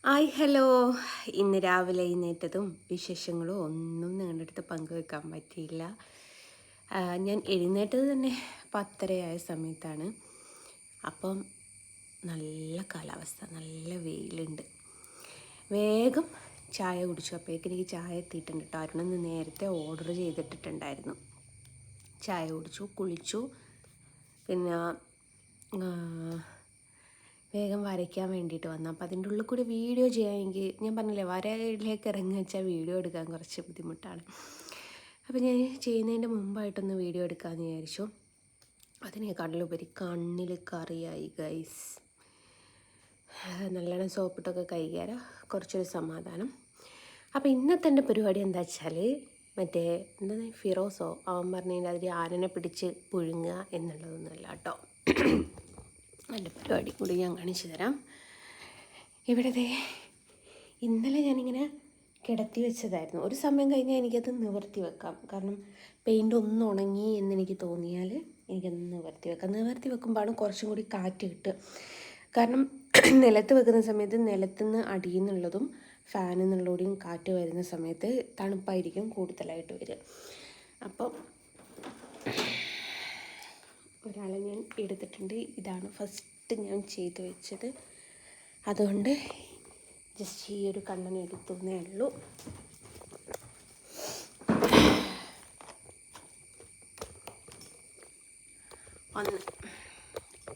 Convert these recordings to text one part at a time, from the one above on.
Hi hello. ഇന്ന് രാവിലെ എഴുന്നേറ്റതും വിശേഷങ്ങളും ഒന്നും നിങ്ങളുടെ അടുത്ത് പങ്കുവെക്കാൻ പറ്റിയില്ല. ഞാൻ എഴുന്നേറ്റത് തന്നെ 10:30 സമയത്താണ്. അപ്പം നല്ല കാലാവസ്ഥ, നല്ല വെയിലുണ്ട്. വേഗം ചായ കുടിച്ചു. അപ്പോഴേക്ക് എനിക്ക് ചായ എത്തിയിട്ടുണ്ട് കേട്ടോ. അരുണിന്ന് നേരത്തെ ഓർഡർ ചെയ്തിട്ടിട്ടുണ്ടായിരുന്നു. ചായ കുടിച്ചു, കുളിച്ചു. പിന്നെ വേഗം വരയ്ക്കാൻ വേണ്ടിയിട്ട് വന്നു. അപ്പോൾ അതിൻ്റെ ഉള്ളിൽ കൂടി വീഡിയോ ചെയ്യാമെങ്കിൽ, ഞാൻ പറഞ്ഞില്ലേ വരയിലേക്ക് ഇറങ്ങി വെച്ചാൽ വീഡിയോ എടുക്കാൻ കുറച്ച് ബുദ്ധിമുട്ടാണ്. അപ്പോൾ ഞാൻ ചെയ്യുന്നതിൻ്റെ മുമ്പായിട്ടൊന്ന് വീഡിയോ എടുക്കാമെന്ന് വിചാരിച്ചു. അതിനേക്കാട്ടിലുപരി കണ്ണിൽ കറിയായി ഗൈസ്. നല്ലോണം സോപ്പിട്ടൊക്കെ കൈകാരം കുറച്ചൊരു സമാധാനം. അപ്പോൾ ഇന്നത്തെ എൻ്റെ പരിപാടി എന്താ വെച്ചാൽ, മറ്റേ എന്താ ഫിറോസോ അവൻ പറഞ്ഞതിൻ്റെ അതിൽ ആനനെ പിടിച്ച് പുഴുങ്ങുക എന്നുള്ളതൊന്നുമല്ല കേട്ടോ. എൻ്റെ പരിപാടി കൂടി ഞാൻ കാണിച്ചു തരാം. ഇവിടെ ഇന്നലെ ഞാനിങ്ങനെ കിടത്തി വെച്ചതായിരുന്നു. ഒരു സമയം കഴിഞ്ഞാൽ എനിക്കത് നിവർത്തി വെക്കാം. കാരണം പെയിൻ്റ് ഒന്ന് ഉണങ്ങി എന്നെനിക്ക് തോന്നിയാൽ എനിക്കത് നിവർത്തി വെക്കാം. നിവർത്തി വെക്കുമ്പോഴാണ് കുറച്ചും കൂടി കാറ്റ് കിട്ടുക. കാരണം നിലത്ത് വെക്കുന്ന സമയത്ത് നിലത്തുനിന്ന് അടിയിൽ നിന്നുള്ളതും ഫാനിൽ നിന്നുള്ളതും കാറ്റ് വരുന്ന സമയത്ത് തണുപ്പായിരിക്കും കൂടുതലായിട്ട് വരിക. അപ്പോൾ ഒരാളെ ഞാൻ എടുത്തിട്ടുണ്ട്. ഇതാണ് ഫസ്റ്റ് ഞാൻ ചെയ്ത് വെച്ചത്. അതുകൊണ്ട് ജസ്റ്റ് ഈ ഒരു കണ്ണൻ എടുത്തുന്നേ ഉള്ളൂ. ഒന്ന്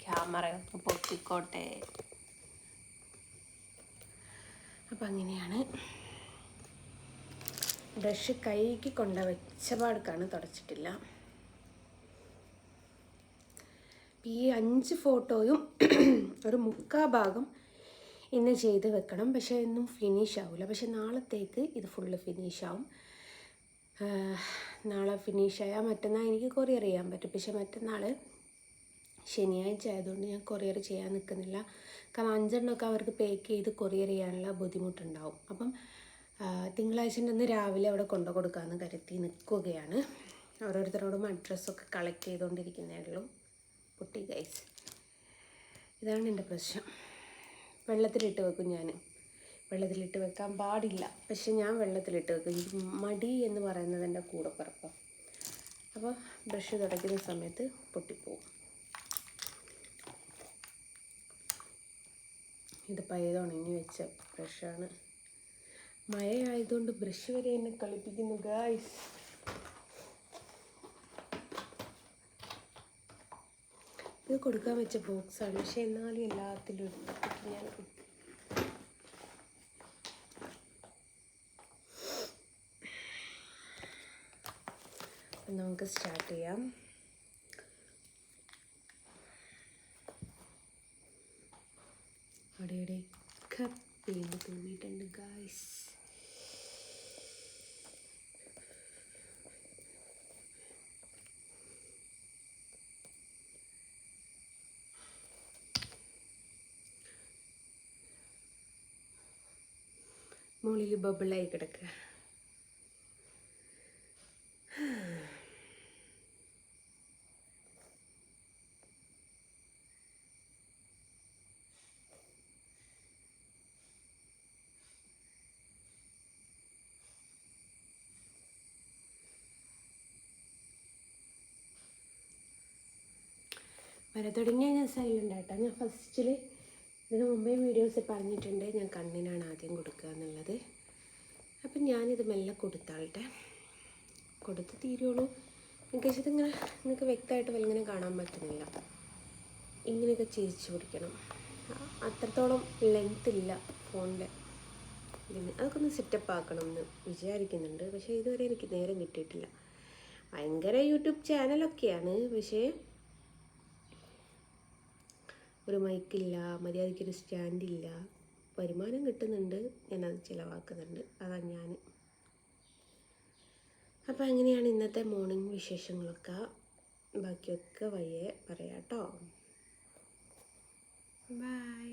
ക്യാമറ ഒന്ന് പൊട്ടിക്കോട്ടെ. അപ്പം അങ്ങനെയാണ്. ബ്രഷ് കൈക്ക് കൊണ്ട വെച്ചപാടുക്കാണ് തുടച്ചിട്ടില്ല. ഈ 5 ഫോട്ടോയും ഒരു 3/4 ഭാഗം ഇന്ന് ചെയ്ത് വെക്കണം. പക്ഷേ ഇന്നും ഫിനിഷ് ആവില്ല. പക്ഷെ നാളത്തേക്ക് ഇത് ഫുള്ള് ഫിനിഷാവും. നാളെ ഫിനിഷായാൽ മറ്റന്നാൾ എനിക്ക് കൊറിയർ ചെയ്യാൻ പറ്റും. പക്ഷെ മറ്റന്നാൾ ശനിയാഴ്ച ആയതുകൊണ്ട് ഞാൻ കൊറിയർ ചെയ്യാൻ നിൽക്കുന്നില്ല. കാരണം 5 എണ്ണമൊക്കെ അവർക്ക് പാക്ക് ചെയ്ത് കൊറിയർ ചെയ്യാനുള്ള ബുദ്ധിമുട്ടുണ്ടാവും. അപ്പം തിങ്കളാഴ്ചൻ്റെ അന്ന് രാവിലെ അവിടെ കൊണ്ടു കൊടുക്കാമെന്ന് കരുതി നിൽക്കുകയാണ്. ഓരോരുത്തരോടും അഡ്രസ്സൊക്കെ കളക്ട് ചെയ്തുകൊണ്ടിരിക്കുന്നേ ഉള്ളൂ. പൊട്ടി ഗൈസ്. ഇതാണ് എൻ്റെ പ്രശ്നം. വെള്ളത്തിലിട്ട് വെക്കും ഞാൻ. വെള്ളത്തിലിട്ട് വെക്കാൻ പാടില്ല, പക്ഷെ ഞാൻ വെള്ളത്തിലിട്ട് വെക്കും. എനിക്ക് മടി എന്ന് പറയുന്നത് എൻ്റെ കൂടപ്പിറപ്പം. അപ്പോൾ ബ്രഷ് തുടയ്ക്കുന്ന സമയത്ത് പൊട്ടിപ്പോവും. ഇത് പയ്യതുണങ്ങി വെച്ച ബ്രഷാണ്. മഴ ആയതുകൊണ്ട് ബ്രഷ് വരെ എന്നെ കളിപ്പിക്കുന്നു ഗൈസ്. ഇത് കൊടുക്കാൻ വെച്ച ബോക്സാണ്, പക്ഷെ എന്നാലും എല്ലാത്തിലും എടുത്തിട്ട് ഞാൻ നമുക്ക് സ്റ്റാർട്ട് ചെയ്യാം. അവിടെ പെയിൻറ് തൂങ്ങിയിട്ടുണ്ട് ഗൈസ്. മുകളിൽ ബബിളായി കിടക്കുക. വര തുടങ്ങിയാൽ ഞാൻ സൈലൻ്റ് ആയിട്ടോ. ഞാൻ ഫസ്റ്റിൽ ഇതിന് മുമ്പേ വീഡിയോസ് പറഞ്ഞിട്ടുണ്ട് ഞാൻ കണ്ണിനാണ് ആദ്യം കൊടുക്കുക എന്നുള്ളത്. അപ്പം ഞാനിത് മെല്ലെ കൊടുത്താളട്ടെ, കൊടുത്ത് തീരുള്ളൂ. എനിക്ക് ഇതിങ്ങനെ നിങ്ങൾക്ക് വ്യക്തമായിട്ട് വല്ലിങ്ങനെ കാണാൻ പറ്റുന്നില്ല. ഇങ്ങനെയൊക്കെ ചിരിച്ചു പിടിക്കണം. അത്രത്തോളം ലെങ്ത് ഇല്ല ഫോണിൻ്റെ ഇതിന്. അതൊക്കെ ഒന്ന് സെറ്റപ്പ് ആക്കണം എന്ന് വിചാരിക്കുന്നുണ്ട്. പക്ഷേ ഇതുവരെ എനിക്ക് നേരം കിട്ടിയിട്ടില്ല. ഭയങ്കര യൂട്യൂബ് ചാനലൊക്കെയാണ്, പക്ഷേ ഒരു മൈക്കില്ല, മര്യാദയ്ക്കൊരു സ്റ്റാൻഡില്ല. വരുമാനം കിട്ടുന്നുണ്ട്, ഞാനത് ചിലവാക്കുന്നുണ്ട്. അതാണ് ഞാൻ. അപ്പോൾ അങ്ങനെയാണ് ഇന്നത്തെ മോർണിംഗ് വിശേഷങ്ങളൊക്കെ. ബാക്കിയൊക്കെ വയ്യെ പറയാം കേട്ടോ. ബൈ.